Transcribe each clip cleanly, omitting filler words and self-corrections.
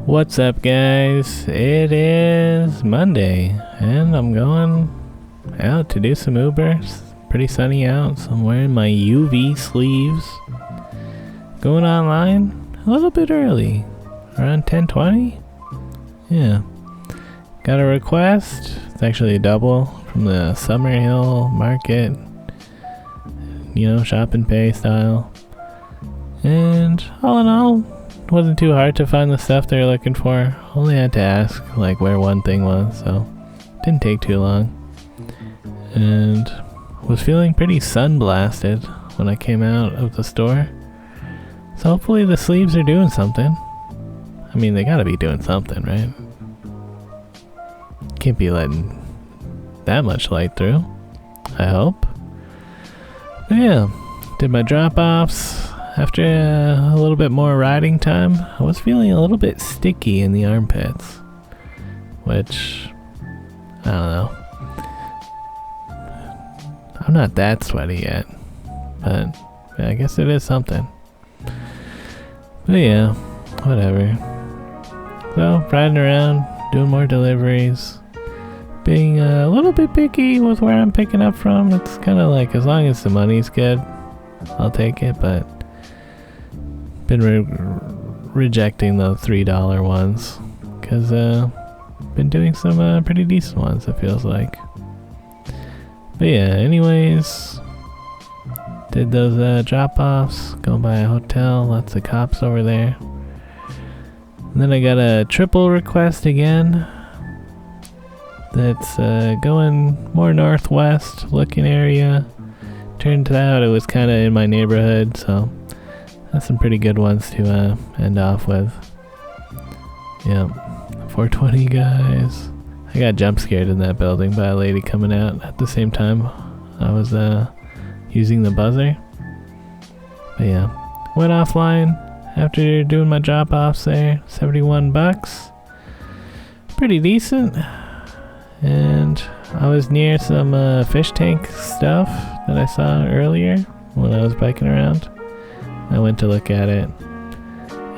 What's up, guys? It is Monday and I'm going out to do some Uber. It's pretty sunny out, so I'm wearing my UV sleeves. Going online a little bit early, around 10:20. Yeah, got a request. It's actually a double from the Summerhill Market, shop and pay style. And all in all, it wasn't too hard to find the stuff they were looking for. Only had to ask where one thing was, so didn't take too long. And was feeling pretty sun blasted when I came out of the store. So hopefully the sleeves are doing something. I mean, they gotta be doing something, right? Can't be letting that much light through, I hope. But yeah, did my drop-offs. After a little bit more riding time, I was feeling a little bit sticky in the armpits, which, I don't know. I'm not that sweaty yet, but I guess it is something. But yeah, whatever. So, riding around, doing more deliveries, being a little bit picky with where I'm picking up from. It's kind of like, as long as the money's good, I'll take it, but been rejecting the $3 ones because been doing some pretty decent ones, it feels like. But yeah, anyways, did those drop-offs, going by a hotel, lots of cops over there. And then I got a triple request again that's going more northwest looking area. Turned out it was kind of in my neighborhood, so that's some pretty good ones to end off with. Yeah, 420 guys. I got jump scared in that building by a lady coming out at the same time I was using the buzzer. But yeah, went offline after doing my drop offs there. $71, pretty decent. And I was near some fish tank stuff that I saw earlier when I was biking around. I went to look at it.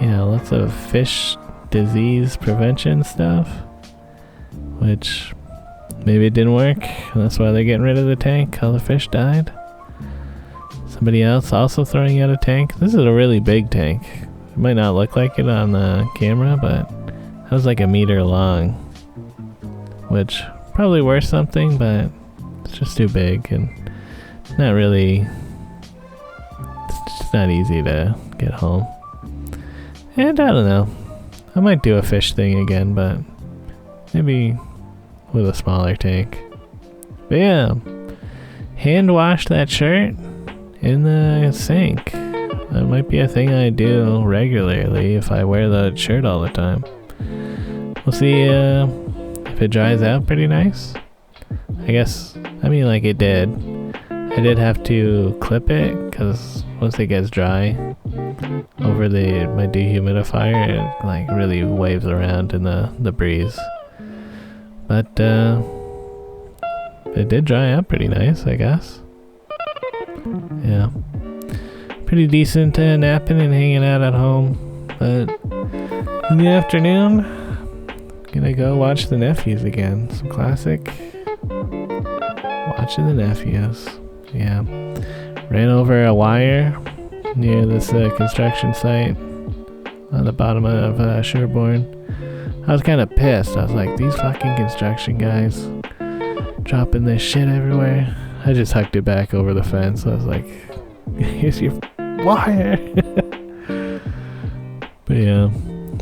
Yeah, lots of fish disease prevention stuff, which maybe it didn't work. And that's why they're getting rid of the tank. All the fish died. Somebody else also throwing out a tank. This is a really big tank. It might not look like it on the camera, but it was like a meter long, which probably worth something, but it's just too big and not really. It's just not easy to get home. And I don't know. I might do a fish thing again, but maybe with a smaller tank. But yeah, hand wash that shirt in the sink. That might be a thing I do regularly if I wear the shirt all the time. We'll see if it dries out pretty nice. I guess, it did. I did have to clip it because once it gets dry over my dehumidifier, it really waves around in the breeze. But it did dry out pretty nice, I guess. Yeah, pretty decent napping and hanging out at home. But in the afternoon, gonna go watch The Nephews again. Some classic watching The Nephews. Yeah, ran over a wire near this construction site on the bottom of Sherborne. I was kind of pissed. I was like, these fucking construction guys dropping this shit everywhere. I just hucked it back over the fence. I was like, here's your wire. But yeah,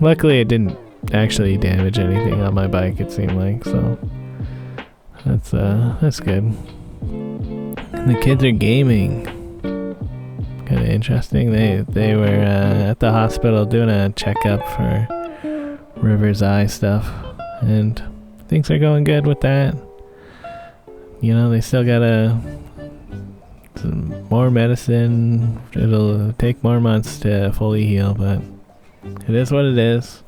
luckily it didn't actually damage anything on my bike, it seemed like, so that's good. And the kids are gaming. Kind of interesting. They were at the hospital doing a checkup for River's eye stuff, and things are going good with that. They still got some more medicine. It'll take more months to fully heal, but it is what it is.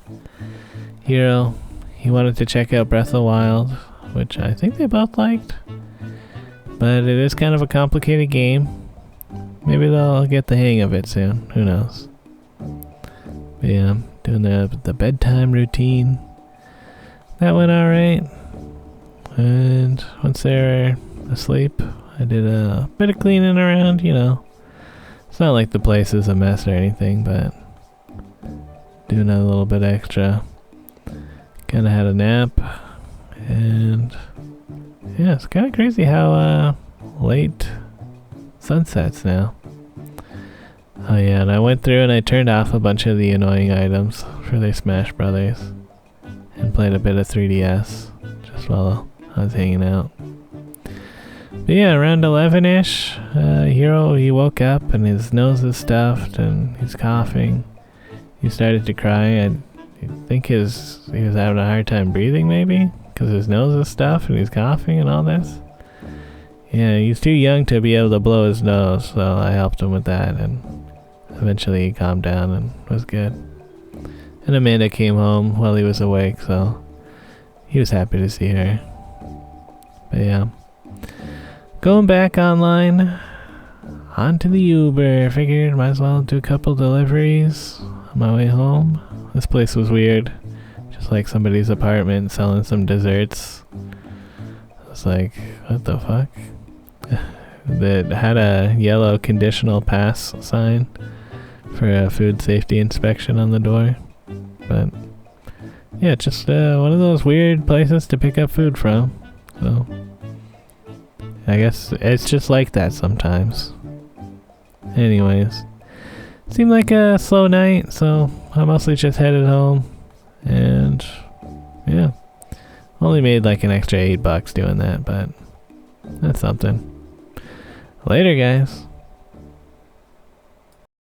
Hero, he wanted to check out Breath of the Wild, which I think they both liked. But it is kind of a complicated game. Maybe they'll get the hang of it soon. Who knows? But yeah, doing the bedtime routine. That went alright. And once they were asleep, I did a bit of cleaning around, you know. It's not like the place is a mess or anything, but doing a little bit extra. Kinda had a nap, and yeah, it's kinda crazy how late sunsets now. Oh yeah, and I went through and I turned off a bunch of the annoying items for their Smash Brothers and played a bit of 3DS just while I was hanging out. But yeah, around 11-ish, Hero, he woke up and his nose is stuffed and he's coughing. He started to cry. I think he was having a hard time breathing maybe, because his nose is stuffed and he's coughing and all this. Yeah, he's too young to be able to blow his nose, so I helped him with that, and eventually he calmed down and was good. And Amanda came home while he was awake, so he was happy to see her. But yeah, going back online, onto the Uber. Figured might as well do a couple deliveries on my way home. This place was weird, just like somebody's apartment selling some desserts. I was like, what the fuck? That had a yellow conditional pass sign for a food safety inspection on the door. But yeah, just one of those weird places to pick up food from. So I guess it's just like that sometimes. Anyways, seemed like a slow night, so I mostly just headed home. And yeah, only made like an extra $8 doing that, but that's something. Later, guys.